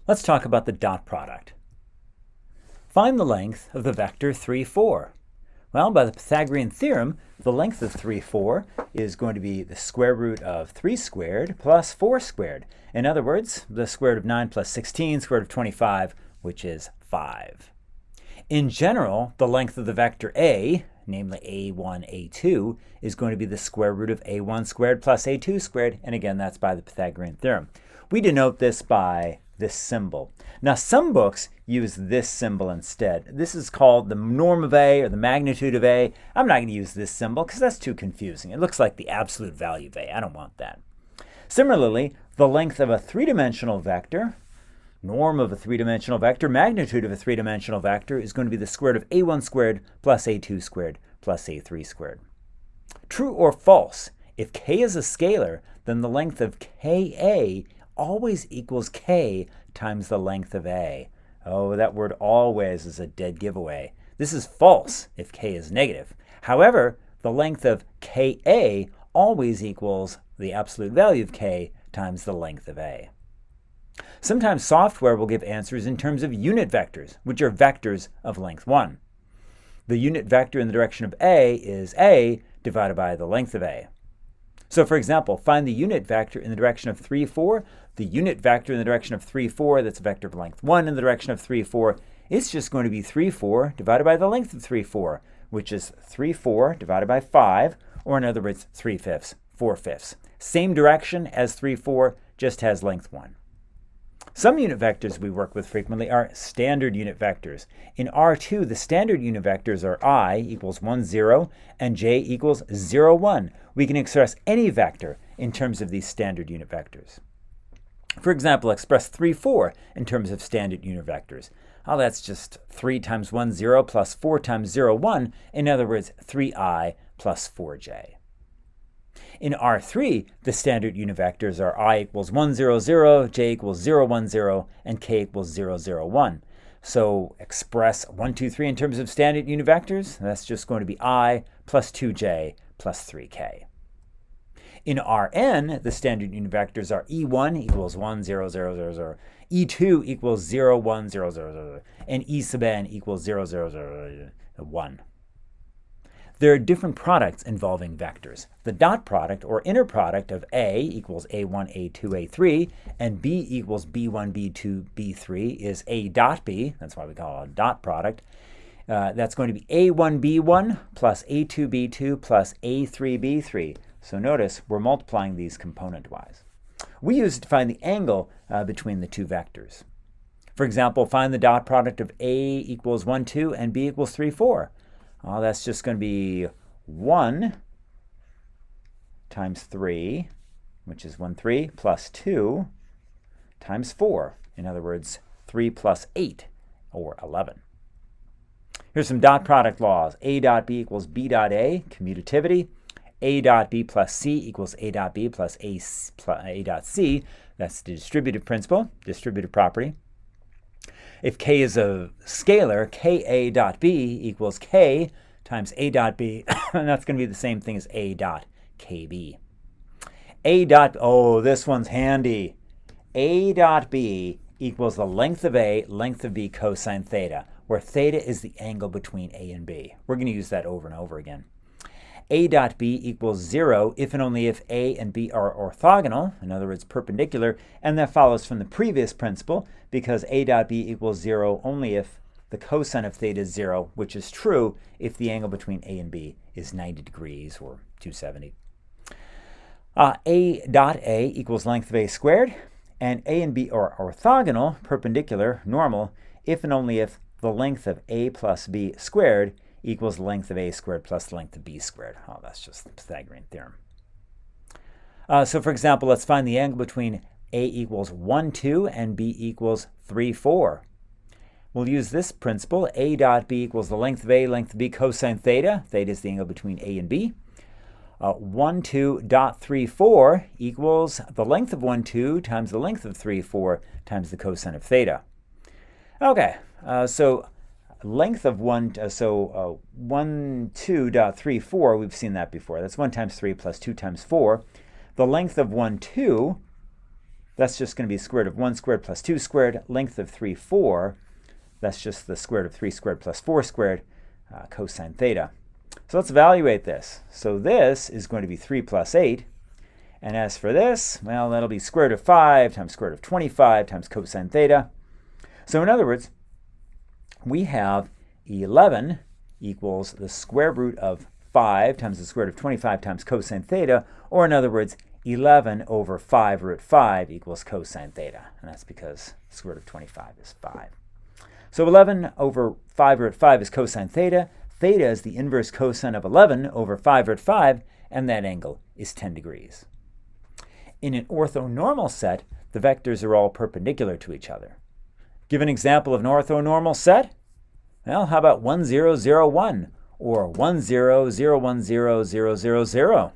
Let's talk about the dot product. Find the length of the vector 3, 4. Well, by the Pythagorean theorem, the length of 3, 4 is going to be the square root of 3 squared plus 4 squared. In other words, the square root of 9 plus 16, square root of 25, which is 5. In general, the length of the vector a, namely a1, a2, is going to be the square root of a1 squared plus a2 squared, and again, that's by the Pythagorean theorem. We denote this by this symbol. Now, some books use this symbol instead. This is called the norm of a, or the magnitude of a. I'm not going to use this symbol because that's too confusing. It looks like the absolute value of a. I don't want that. Similarly, the length of a three-dimensional vector, norm of a three-dimensional vector, magnitude of a three-dimensional vector is going to be the square root of a1 squared plus a2 squared plus a3 squared. True or false, if k is a scalar, then the length of ka always equals k times the length of a. Oh, that word always is a dead giveaway. This is false if k is negative. However, the length of ka always equals the absolute value of k times the length of a. Sometimes software will give answers in terms of unit vectors, which are vectors of length 1. The unit vector in the direction of a is a divided by the length of a. So for example, find the unit vector in the direction of 3, 4. The unit vector in the direction of 3, 4, that's a vector of length 1 in the direction of 3, 4. It's just going to be 3, 4 divided by the length of 3, 4, which is 3, 4 divided by 5, or in other words, 3/5, 4/5. Same direction as 3, 4, just has length 1. Some unit vectors we work with frequently are standard unit vectors. In R2, the standard unit vectors are I equals 1, 0, and j equals 0, 1. We can express any vector in terms of these standard unit vectors. For example, express 3, 4 in terms of standard unit vectors. Oh, that's just 3 times 1, 0 plus 4 times 0, 1. In other words, 3i plus 4j. In R3, the standard unit vectors are I equals 1, 0, 0, j equals 0, 1, 0, and k equals 0, 0, 1. So express 1, 2, 3 in terms of standard unit vectors. That's just going to be I plus 2j plus 3k. In Rn, the standard unit vectors are E1 equals 1, 0, 0, 0, 0, E2 equals 0, 1, 0, 0, 0, and E sub n equals 0, 0, 0, 0, 1. There are different products involving vectors. The dot product or inner product of A equals A1, A2, A3, and B equals B1, B2, B3 is A dot B. That's why we call it a dot product. That's going to be A1, B1 plus A2, B2 plus A3, B3. So notice we're multiplying these component-wise. We use it to find the angle between the two vectors. For example, find the dot product of A equals 1, 2 and B equals 3, 4. Oh, that's just going to be 1 times 3, which is 1, 3, plus 2 times 4. In other words, 3 plus 8, or 11. Here's some dot product laws. A dot B equals B dot A, commutativity. A dot B plus C equals A dot B plus A dot C. That's the distributive principle, distributive property. If k is a scalar, ka dot b equals k times a dot b, and that's going to be the same thing as a dot kb. A dot, oh, this one's handy. A dot b equals the length of a, length of b cosine theta, where theta is the angle between a and b. We're going to use that over and over again. A dot b equals 0 if and only if a and b are orthogonal, in other words, perpendicular, and that follows from the previous principle because a dot b equals 0 only if the cosine of theta is 0, which is true if the angle between a and b is 90 degrees or 270. A dot a equals length of a squared, and a and b are orthogonal, perpendicular, normal, if and only if the length of a plus b squared equals the length of a squared plus the length of b squared. Oh, that's just the Pythagorean theorem. So for example, let's find the angle between a equals 1, 2 and b equals 3, 4. We'll use this principle. A dot b equals the length of a, length of b cosine theta. Theta is the angle between a and b. 1, 2 dot 3, 4 equals the length of 1, 2 times the length of 3, 4 times the cosine of theta. Okay, so length of 1, 2 dot 3, 4, we've seen that before. That's 1 times 3 plus 2 times 4. The length of 1, 2 that's just going to be square root of 1 squared plus 2 squared. Length of 3, 4, that's just the square root of 3 squared plus 4 squared, cosine theta. So let's evaluate this. So this is going to be 3 plus 8. And as for this, well, that'll be square root of 5 times square root of 25 times cosine theta. So in other words, we have 11 equals the square root of 5 times the square root of 25 times cosine theta, or in other words, 11 over 5 root 5 equals cosine theta. And that's because the square root of 25 is 5. So 11 over 5 root 5 is cosine theta. Theta is the inverse cosine of 11 over 5 root 5, and that angle is 10 degrees. In an orthonormal set, the vectors are all perpendicular to each other. Give an example of an orthonormal set? Well, how about 1, 0, 0, 1, or 1, 0, 0, 1, 0, 0, 0, 0?